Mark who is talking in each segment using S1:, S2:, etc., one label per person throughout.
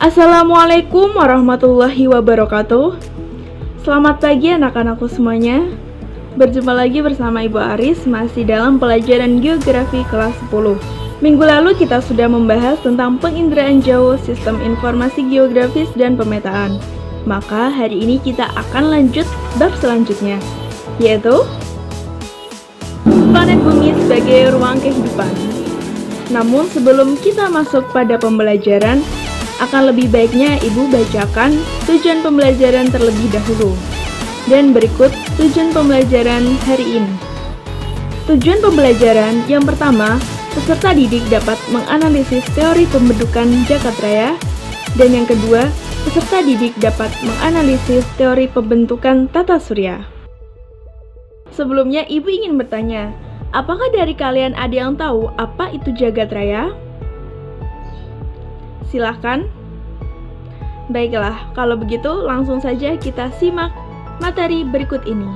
S1: Assalamualaikum warahmatullahi wabarakatuh. Selamat pagi anak-anakku semuanya. Berjumpa lagi bersama Ibu Aris masih dalam pelajaran geografi kelas 10. Minggu lalu kita sudah membahas tentang penginderaan jauh, sistem informasi geografis dan pemetaan. Maka hari ini kita akan lanjut bab selanjutnya, yaitu planet bumi sebagai ruang kehidupan. Namun sebelum kita masuk pada pembelajaran, akan lebih baiknya Ibu bacakan tujuan pembelajaran terlebih dahulu. Dan berikut tujuan pembelajaran hari ini. Tujuan pembelajaran yang pertama, peserta didik dapat menganalisis teori pembentukan jagat raya. Dan yang kedua, peserta didik dapat menganalisis teori pembentukan tata surya. Sebelumnya Ibu ingin bertanya, apakah dari kalian ada yang tahu apa itu jagat raya? Silahkan. Baiklah, kalau begitu langsung saja kita simak materi berikut ini.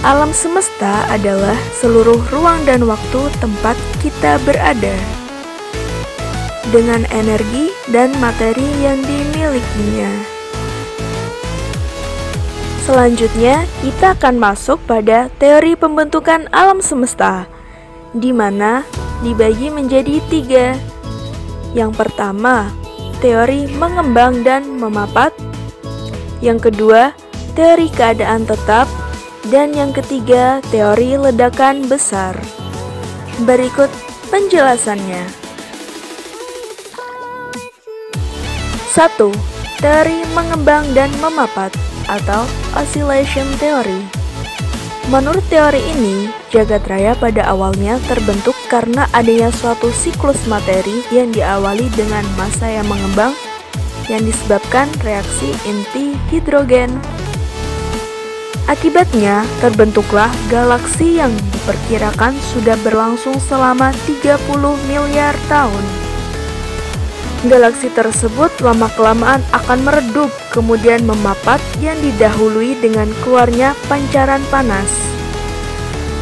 S2: Alam semesta adalah seluruh ruang dan waktu tempat kita berada, dengan energi dan materi yang dimilikinya. Selanjutnya, kita akan masuk pada teori pembentukan alam semesta, di mana dibagi menjadi 3. Yang pertama, teori mengembang dan memapat. Yang kedua, teori keadaan tetap. Dan yang ketiga, teori ledakan besar. Berikut penjelasannya. 1. Teori mengembang dan memapat atau oscillation theory. Menurut teori ini, jagat raya pada awalnya terbentuk karena adanya suatu siklus materi yang diawali dengan massa yang mengembang yang disebabkan reaksi inti hidrogen. Akibatnya, terbentuklah galaksi yang diperkirakan sudah berlangsung selama 30 miliar tahun. Galaksi tersebut lama-kelamaan akan meredup, kemudian memapat yang didahului dengan keluarnya pancaran panas.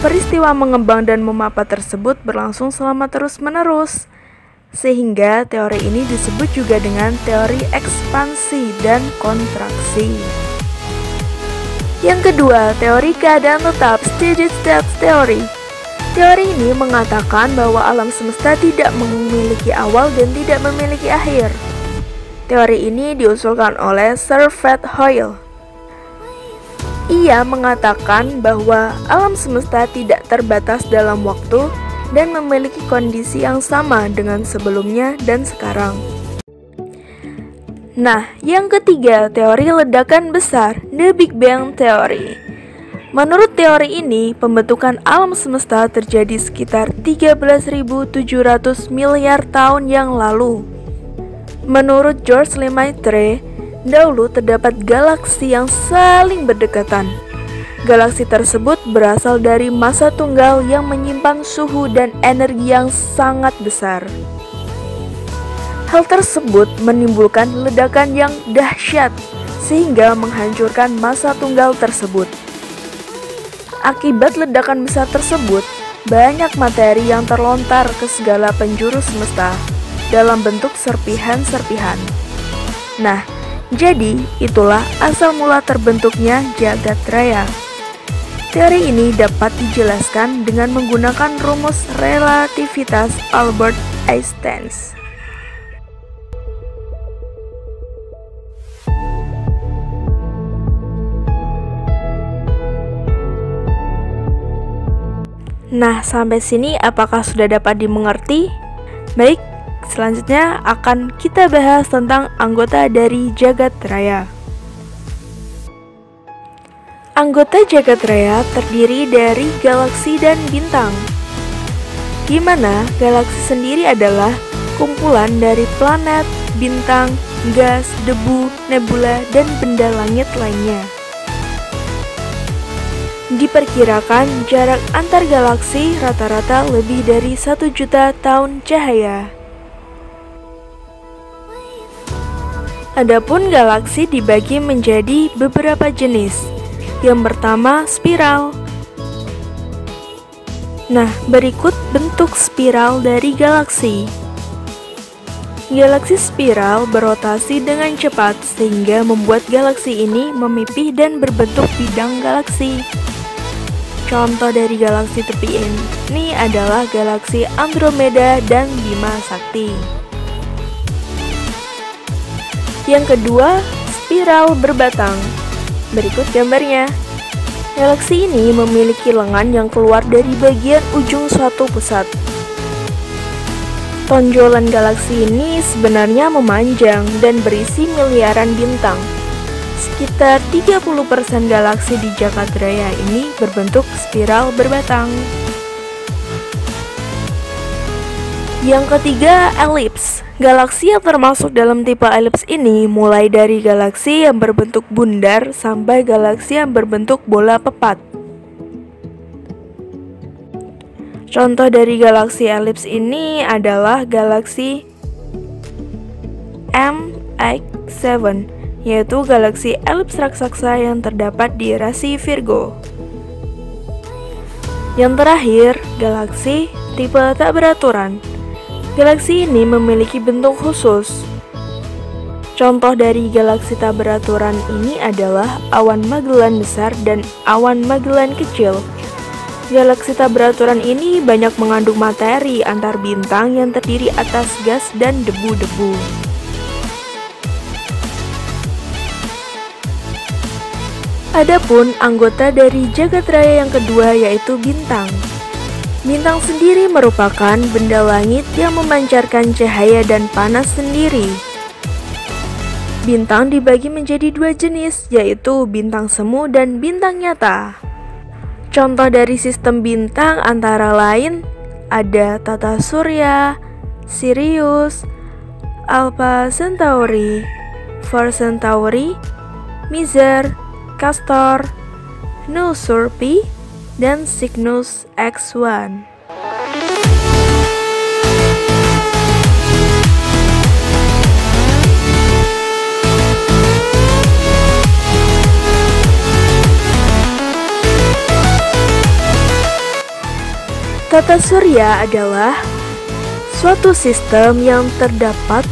S2: Peristiwa mengembang dan memapat tersebut berlangsung selama terus-menerus, sehingga teori ini disebut juga dengan teori ekspansi dan kontraksi. Yang kedua, teori keadaan tetap, steady state theory. Teori ini mengatakan bahwa alam semesta tidak memiliki awal dan tidak memiliki akhir. Teori ini diusulkan oleh Sir Fred Hoyle. Ia mengatakan bahwa alam semesta tidak terbatas dalam waktu dan memiliki kondisi yang sama dengan sebelumnya dan sekarang. Nah, yang ketiga, teori ledakan besar, The Big Bang Theory. Menurut teori ini, pembentukan alam semesta terjadi sekitar 13.700 miliar tahun yang lalu. Menurut George Lemaitre, dahulu terdapat galaksi yang saling berdekatan. Galaksi tersebut berasal dari massa tunggal yang menyimpan suhu dan energi yang sangat besar. Hal tersebut menimbulkan ledakan yang dahsyat sehingga menghancurkan massa tunggal tersebut. Akibat ledakan besar tersebut, banyak materi yang terlontar ke segala penjuru semesta dalam bentuk serpihan-serpihan. Nah, jadi itulah asal mula terbentuknya jagat raya. Teori ini dapat dijelaskan dengan menggunakan rumus relativitas Albert Einstein. Nah, sampai sini apakah sudah dapat dimengerti? Baik, selanjutnya akan kita bahas tentang anggota dari jagat raya. Anggota jagat raya terdiri dari galaksi dan bintang, di mana galaksi sendiri adalah kumpulan dari planet, bintang, gas, debu, nebula, dan benda langit lainnya. Diperkirakan jarak antar galaksi rata-rata lebih dari 1 juta tahun cahaya. Adapun galaksi dibagi menjadi beberapa jenis, Yang pertama, spiral. Nah, berikut bentuk spiral dari galaksi. Galaksi spiral berotasi dengan cepat sehingga membuat galaksi ini memipih dan berbentuk bidang galaksi. Contoh dari galaksi tepi ini adalah galaksi Andromeda dan Bima Sakti. Yang kedua, spiral berbatang. Berikut gambarnya. Galaksi ini memiliki lengan yang keluar dari bagian ujung suatu pusat. Tonjolan galaksi ini sebenarnya memanjang dan berisi miliaran bintang. Sekitar 30% galaksi di Jagat Raya ini berbentuk spiral berbatang. Yang ketiga, elips. Galaksi yang termasuk dalam tipe elips ini mulai dari galaksi yang berbentuk bundar sampai galaksi yang berbentuk bola pepat. Contoh dari galaksi elips ini adalah galaksi MX7, yaitu galaksi elips raksasa yang terdapat di rasi Virgo. Yang terakhir, galaksi tipe tak beraturan. Galaksi ini memiliki bentuk khusus. Contoh dari galaksi tak beraturan ini adalah awan Magellan besar dan awan Magellan kecil. Galaksi tak beraturan ini banyak mengandung materi antar bintang yang terdiri atas gas dan debu-debu. Adapun anggota dari Jagat Raya yang kedua yaitu bintang. Bintang sendiri merupakan benda langit yang memancarkan cahaya dan panas sendiri. Bintang dibagi menjadi dua jenis, yaitu bintang semu dan bintang nyata. Contoh dari sistem bintang antara lain ada Tata Surya, Sirius, Alpha Centauri, Four Centauri, Mizar, Castor, Null P, dan Cygnus X1. Tata surya adalah suatu sistem yang terdapat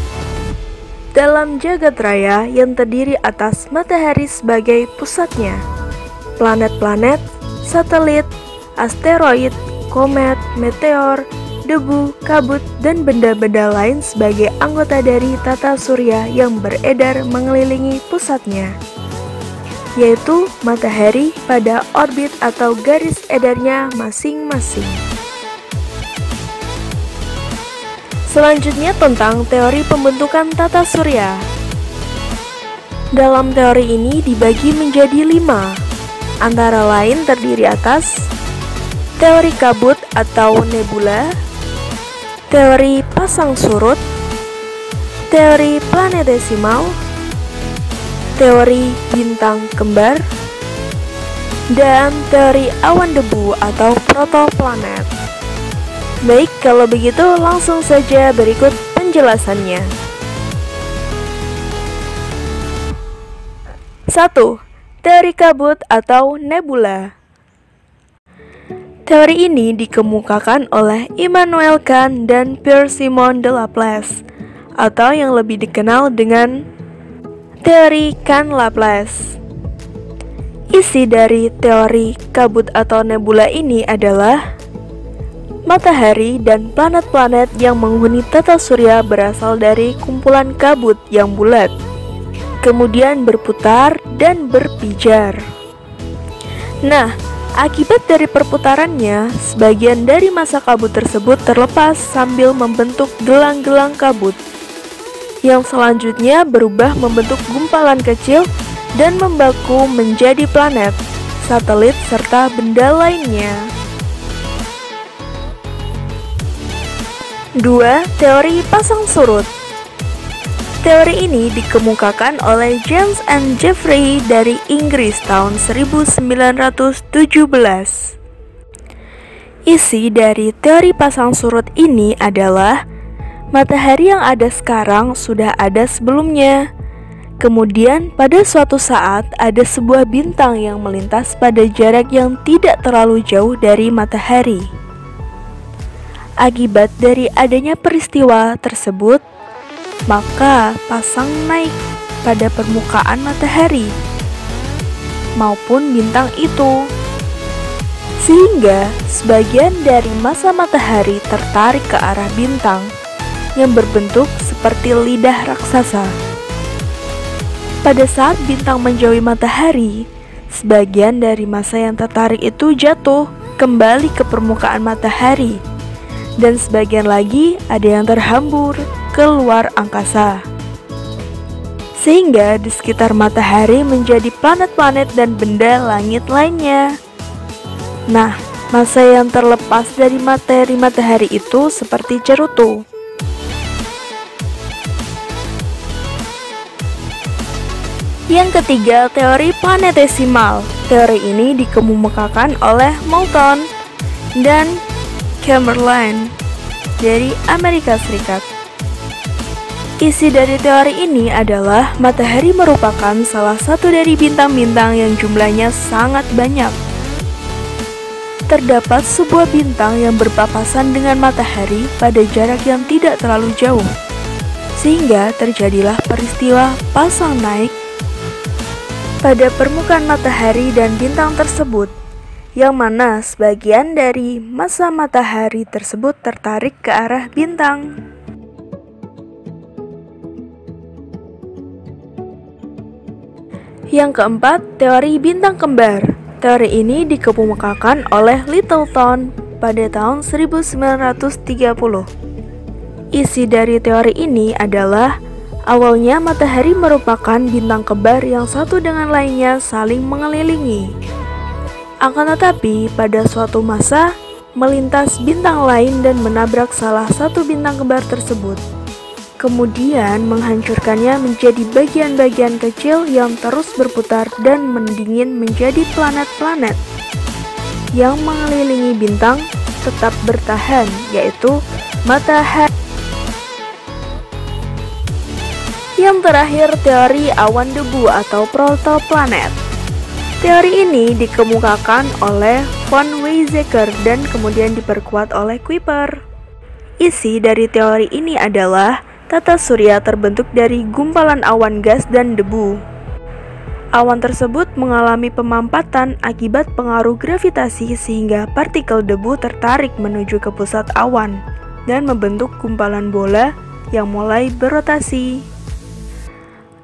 S2: dalam jagat raya yang terdiri atas matahari sebagai pusatnya. Planet-planet, satelit, asteroid, komet, meteor, debu, kabut, dan benda-benda lain sebagai anggota dari tata surya yang beredar mengelilingi pusatnya, yaitu matahari pada orbit atau garis edarnya masing-masing. Selanjutnya tentang teori pembentukan tata surya. Dalam teori ini dibagi menjadi 5, antara lain terdiri atas teori kabut atau nebula, teori pasang surut, teori planetesimal, teori bintang kembar, dan teori awan debu atau protoplanet. Baik, kalau begitu langsung saja berikut penjelasannya. 1. Teori kabut atau nebula. Teori ini dikemukakan oleh Immanuel Kant dan Pierre-Simon de Laplace, atau yang lebih dikenal dengan teori Kant-Laplace. Isi dari teori kabut atau nebula ini adalah matahari dan planet-planet yang menghuni tata surya berasal dari kumpulan kabut yang bulat, kemudian berputar dan berpijar. Nah, akibat dari perputarannya, sebagian dari massa kabut tersebut terlepas sambil membentuk gelang-gelang kabut, yang selanjutnya berubah membentuk gumpalan kecil dan membaku menjadi planet, satelit, serta benda lainnya. 2. Teori pasang surut. Teori ini dikemukakan oleh James and Jeffrey dari Inggris tahun 1917. Isi dari teori pasang surut ini adalah matahari yang ada sekarang sudah ada sebelumnya. Kemudian pada suatu saat ada sebuah bintang yang melintas pada jarak yang tidak terlalu jauh dari matahari. Akibat dari adanya peristiwa tersebut, maka pasang naik pada permukaan matahari maupun bintang itu, sehingga sebagian dari massa matahari tertarik ke arah bintang yang berbentuk seperti lidah raksasa. Pada saat bintang menjauhi matahari, sebagian dari massa yang tertarik itu jatuh kembali ke permukaan matahari, dan sebagian lagi ada yang terhambur ke luar angkasa. Sehingga di sekitar matahari menjadi planet-planet dan benda langit lainnya. Nah, massa yang terlepas dari materi matahari itu seperti cerutu. Yang ketiga, teori planetesimal. Teori ini dikemukakan oleh Moulton dan Chamberlain dari Amerika Serikat. Isi dari teori ini adalah matahari merupakan salah satu dari bintang-bintang yang jumlahnya sangat banyak. Terdapat sebuah bintang yang berpapasan dengan matahari pada jarak yang tidak terlalu jauh, sehingga terjadilah peristiwa pasang naik pada permukaan matahari dan bintang tersebut, yang mana sebagian dari massa matahari tersebut tertarik ke arah bintang. Yang keempat, teori bintang kembar. Teori ini dikemukakan oleh Littleton pada tahun 1930. Isi dari teori ini adalah awalnya matahari merupakan bintang kembar yang satu dengan lainnya saling mengelilingi. Akan tetapi pada suatu masa melintas bintang lain dan menabrak salah satu bintang kembar tersebut. Kemudian menghancurkannya menjadi bagian-bagian kecil yang terus berputar dan mendingin menjadi planet-planet yang mengelilingi bintang tetap bertahan, yaitu matahari. Yang terakhir, teori awan debu atau protoplanet. Teori ini dikemukakan oleh von Weizsäcker dan kemudian diperkuat oleh Kuiper. Isi dari teori ini adalah tata surya terbentuk dari gumpalan awan gas dan debu. Awan tersebut mengalami pemampatan akibat pengaruh gravitasi sehingga partikel debu tertarik menuju ke pusat awan dan membentuk gumpalan bola yang mulai berotasi.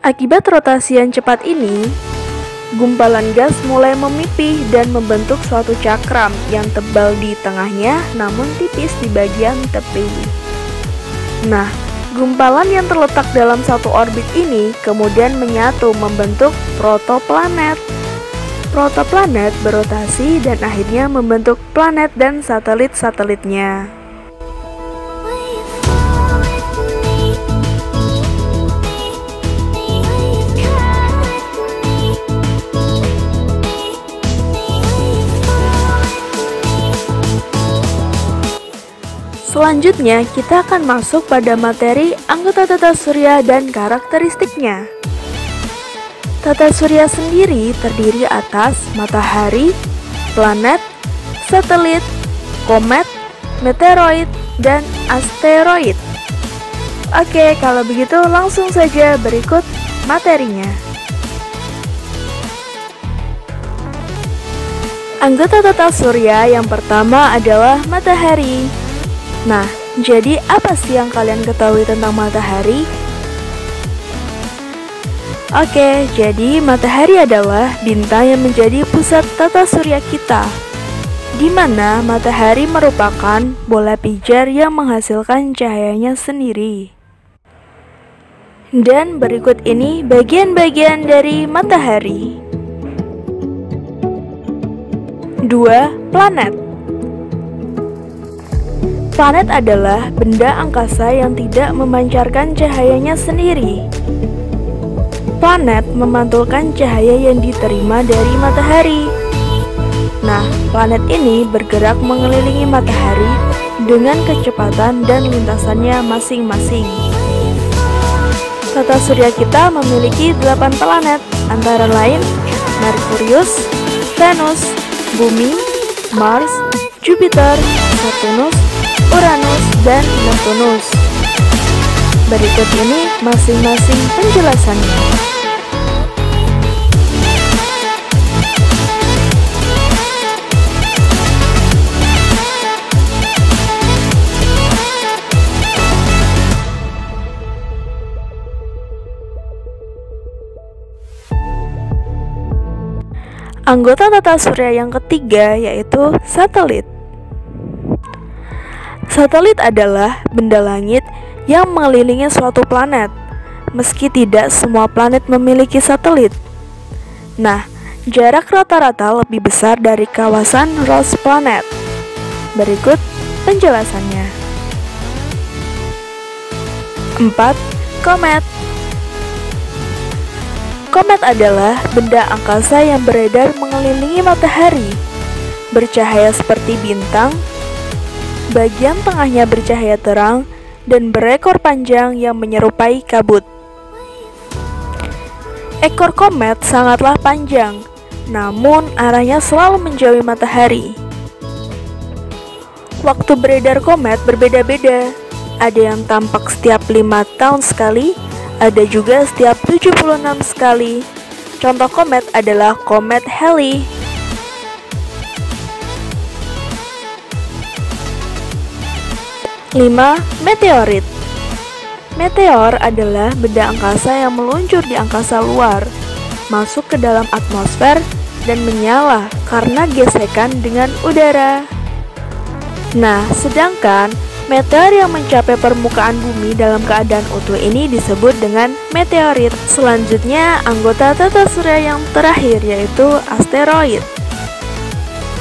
S2: Akibat rotasi yang cepat ini, gumpalan gas mulai memipih dan membentuk suatu cakram yang tebal di tengahnya namun tipis di bagian tepi. Nah, gumpalan yang terletak dalam satu orbit ini kemudian menyatu membentuk protoplanet. Protoplanet berotasi dan akhirnya membentuk planet dan satelit-satelitnya. Selanjutnya, kita akan masuk pada materi anggota tata surya dan karakteristiknya. Tata surya sendiri terdiri atas matahari, planet, satelit, komet, meteoroid, dan asteroid. Oke, kalau begitu langsung saja berikut materinya. Anggota tata surya yang pertama adalah matahari. Nah, jadi apa sih yang kalian ketahui tentang matahari? Oke, jadi matahari adalah bintang yang menjadi pusat tata surya kita, di mana matahari merupakan bola pijar yang menghasilkan cahayanya sendiri. Dan berikut ini bagian-bagian dari matahari. 2. Planet. Planet adalah benda angkasa yang tidak memancarkan cahayanya sendiri. Planet memantulkan cahaya yang diterima dari matahari. Nah, planet ini bergerak mengelilingi matahari dengan kecepatan dan lintasannya masing-masing. Tata surya kita memiliki 8 planet, antara lain Merkurius, Venus, Bumi, Mars, Jupiter, Saturnus, Uranus, dan Neptunus. Berikut ini masing-masing penjelasannya. Anggota tata surya yang ketiga yaitu satelit. Satelit adalah benda langit yang mengelilingi suatu planet, meski tidak semua planet memiliki satelit. Nah, jarak rata-rata lebih besar dari kawasan Ross Planet. Berikut penjelasannya. 4. Komet. Komet adalah benda angkasa yang beredar mengelilingi matahari, bercahaya seperti bintang, bagian tengahnya bercahaya terang, dan berekor panjang yang menyerupai kabut. Ekor komet sangatlah panjang, namun arahnya selalu menjauhi matahari. Waktu beredar komet berbeda-beda, ada yang tampak setiap 5 tahun sekali, ada juga setiap 76 sekali. Contoh komet adalah komet Halley. Lima, meteorit. Meteor adalah benda angkasa yang meluncur di angkasa luar, masuk ke dalam atmosfer, dan menyala karena gesekan dengan udara. Nah, sedangkan meteor yang mencapai permukaan bumi dalam keadaan utuh ini disebut dengan meteorit. Selanjutnya, anggota tata surya yang terakhir yaitu asteroid.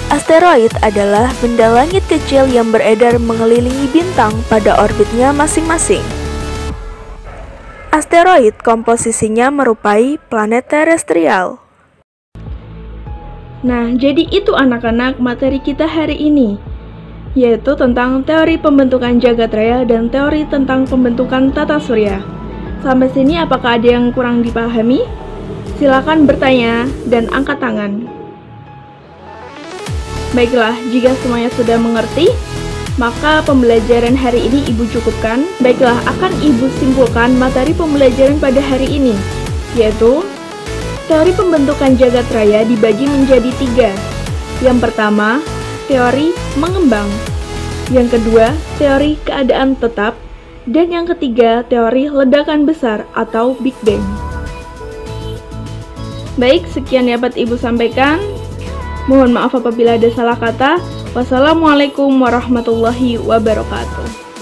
S2: Asteroid adalah benda langit kecil yang beredar mengelilingi bintang pada orbitnya masing-masing. Asteroid komposisinya merupai planet terestrial.
S1: Nah, jadi itu anak-anak materi kita hari ini, yaitu tentang teori pembentukan jagat raya dan teori tentang pembentukan tata surya. Sampai sini apakah ada yang kurang dipahami? Silakan bertanya dan angkat tangan. Baiklah, jika semuanya sudah mengerti, maka pembelajaran hari ini Ibu cukupkan. Baiklah, akan Ibu simpulkan materi pembelajaran pada hari ini, yaitu teori pembentukan jagat raya dibagi menjadi 3. Yang pertama, teori mengembang. Yang kedua, teori keadaan tetap. Dan yang ketiga, teori ledakan besar atau Big Bang. Baik, sekian dapat Ibu sampaikan. Mohon maaf apabila ada salah kata. Wassalamualaikum warahmatullahi wabarakatuh.